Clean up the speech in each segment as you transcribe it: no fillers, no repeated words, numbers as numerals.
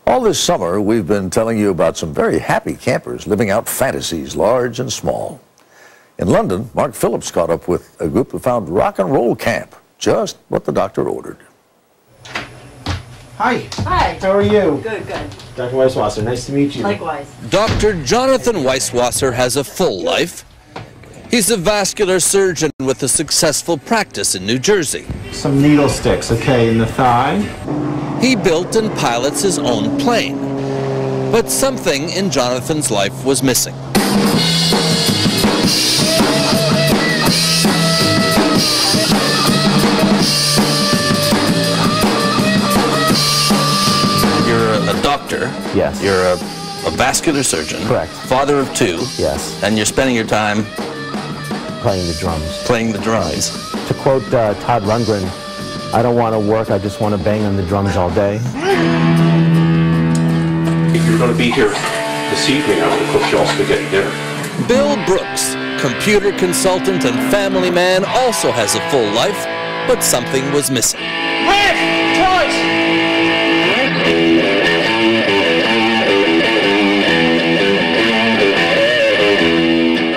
All this summer, we've been telling you about some very happy campers living out fantasies, large and small. In London, Mark Phillips caught up with a group who found rock and roll camp, just what the doctor ordered. Hi. Hi. How are you? Good, good. Dr. Weisswasser, nice to meet you. Likewise. Dr. Jonathan Weisswasser has a full life. He's a vascular surgeon with a successful practice in New Jersey. Some needle sticks, okay, in the thigh. He built and pilots his own plane. But something in Jonathan's life was missing. You're a doctor. Yes. You're a vascular surgeon. Correct. Father of two. Yes. And you're spending your time Playing the drums. playing the drums. To quote Todd Rundgren, I don't want to work, I just want to bang on the drums all day. If you're going to be here this evening, I'm going to cook you all spaghetti dinner. Bill Brooks, computer consultant and family man, also has a full life, but something was missing.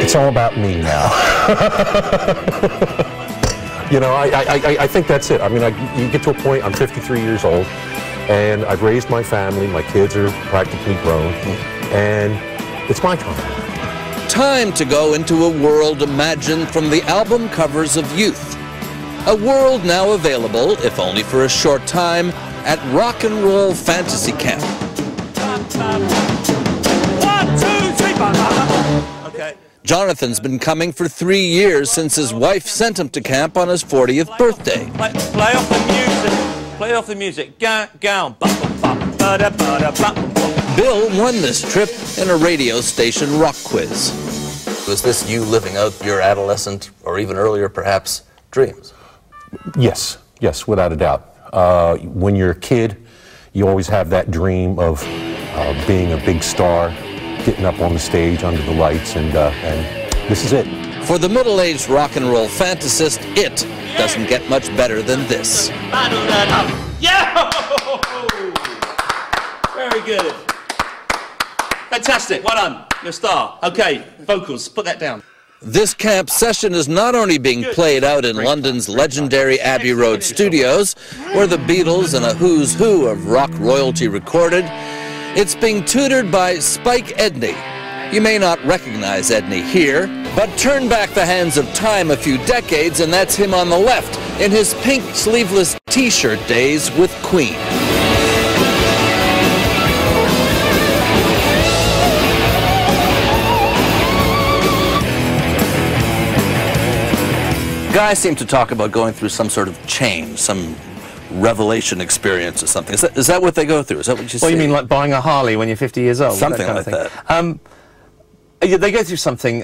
It's all about me now. You know, I think that's it. I mean, you get to a point, I'm 53 years old, and I've raised my family, my kids are practically grown, and it's my time. Time to go into a world imagined from the album covers of youth. A world now available, if only for a short time, at Rock and Roll Fantasy Camp. Okay. Jonathan's been coming for 3 years since his wife sent him to camp on his 40th birthday. Play off the music. Play off the music. Go. Bill won this trip in a radio station rock quiz. Was this you living out your adolescent, or even earlier perhaps, dreams? Yes, without a doubt. When you're a kid, you always have that dream of being a big star, getting up on the stage under the lights, and this is it. For the middle-aged rock and roll fantasist, it doesn't get much better than this. Yeah! Very good. Fantastic. Well done. You're a star. Okay, vocals. Put that down. This camp session is not only being played out in London's legendary Abbey Road studios, where the Beatles and a who's who of rock royalty recorded, it's being tutored by Spike Edney. You may not recognize Edney here, but turn back the hands of time a few decades and that's him on the left in his pink sleeveless t-shirt days with Queen. Guys seem to talk about going through some sort of change, some revelation experience or something. Is that what they go through? Is that what you see? Well, you mean like buying a Harley when you're 50 years old? Something like that. Yeah, they go through something.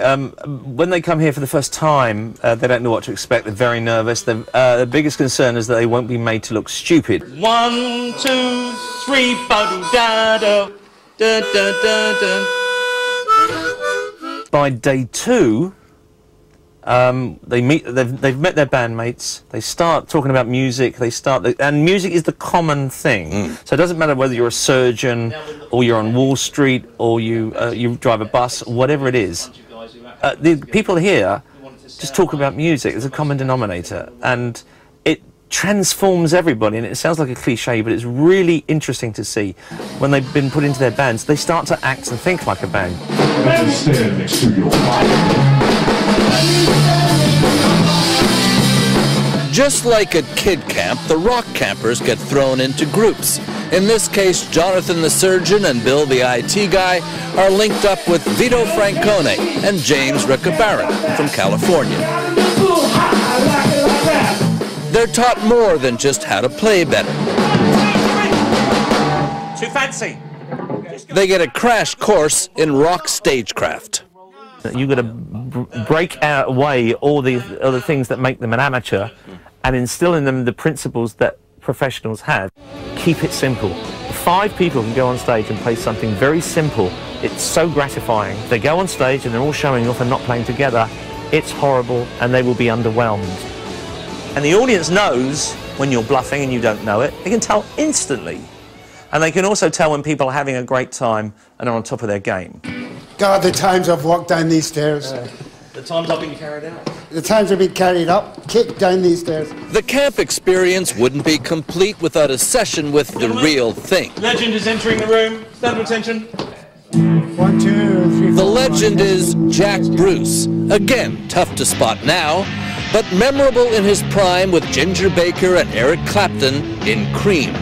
When they come here for the first time, they don't know what to expect. They're very nervous. The biggest concern is that they won't be made to look stupid. 1, 2, 3, ba-do-da-do, da-da-da-da. By day 2, they've met their bandmates, they start talking about music, and music is the common thing. So it doesn't matter whether you're a surgeon, or you're on Wall Street, or you drive a bus, whatever it is. The people here just talk about music. There's a common denominator, and it transforms everybody, and it sounds like a cliche, but it's really interesting to see. When they've been put into their bands, they start to act and think like a band. Stand next to your wife. Just like at kid camp, the rock campers get thrown into groups. In this case, Jonathan the surgeon and Bill the IT guy are linked up with Vito Francone and James Riccabaron from California. They're taught more than just how to play better. Too fancy. They get a crash course in rock stagecraft. You've got to break away all the other things that make them an amateur and instill in them the principles that professionals have. Keep it simple. 5 people can go on stage and play something very simple. It's so gratifying. They go on stage and they're all showing off and not playing together. It's horrible and they will be underwhelmed. And the audience knows when you're bluffing and you don't know it. They can tell instantly. And they can also tell when people are having a great time and are on top of their game. God, the times I've walked down these stairs. The times I've been carried out. The times I've been carried up, kicked down these stairs. The camp experience wouldn't be complete without a session with the real thing. Legend is entering the room. Stand to attention. 1, 2, 3, 4. The legend is Jack Bruce. Again, tough to spot now, but memorable in his prime with Ginger Baker and Eric Clapton in Cream.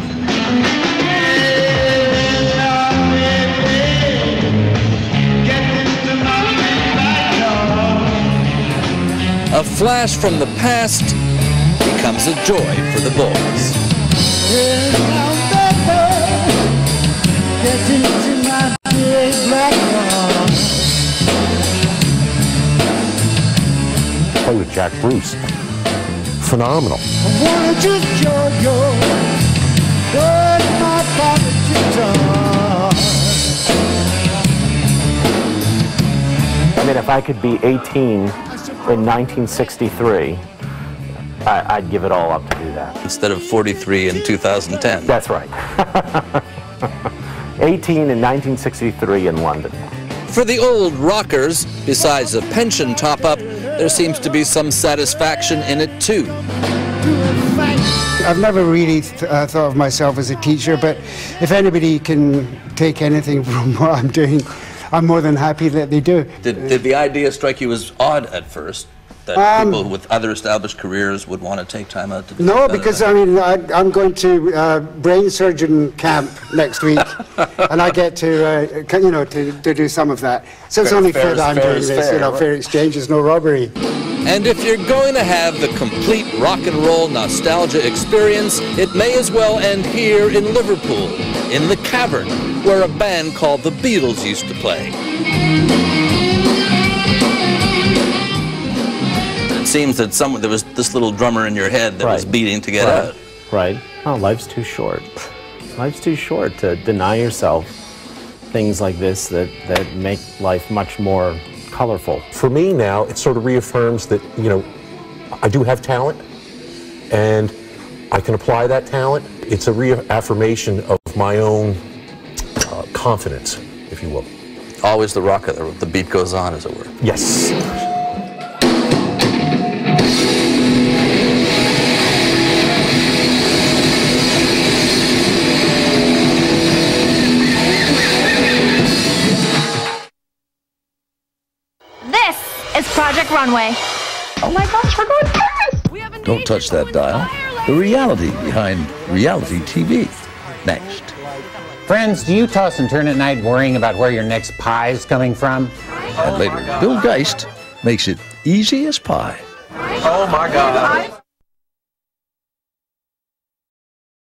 A flash from the past becomes a joy for the boys. Play with Jack Bruce. Phenomenal. I mean, if I could be 18 in 1963, I'd give it all up to do that. Instead of 43 in 2010. That's right. 18 in 1963 in London. For the old rockers, besides a pension top-up, there seems to be some satisfaction in it too. I've never really thought of myself as a teacher, but if anybody can take anything from what I'm doing, I'm more than happy that they do. Did the idea strike you as odd at first? That people with other established careers would want to take time out to do No, because I mean, I'm going to brain surgeon camp next week, and I get to, you know, to do some of that. So it's only fair that I'm doing this, you know, fair exchange is no robbery. And if you're going to have the complete rock and roll nostalgia experience, it may as well end here in Liverpool, in the Cavern, where a band called the Beatles used to play. It seems that there was this little drummer in your head that was beating to get out. Right. Oh, life's too short. Life's too short to deny yourself things like this that make life much more colorful. For me now, it sort of reaffirms that, you know, I do have talent, and I can apply that talent. It's a reaffirmation of my own confidence, if you will. Always the rocker, the beat goes on, as it were. Yes. It's Project Runway. Oh my gosh, we're going fast! Don't touch that dial. The reality behind reality TV. Next. Friends, do you toss and turn at night worrying about where your next pie is coming from? And later, Bill Geist makes it easy as pie. Oh my God.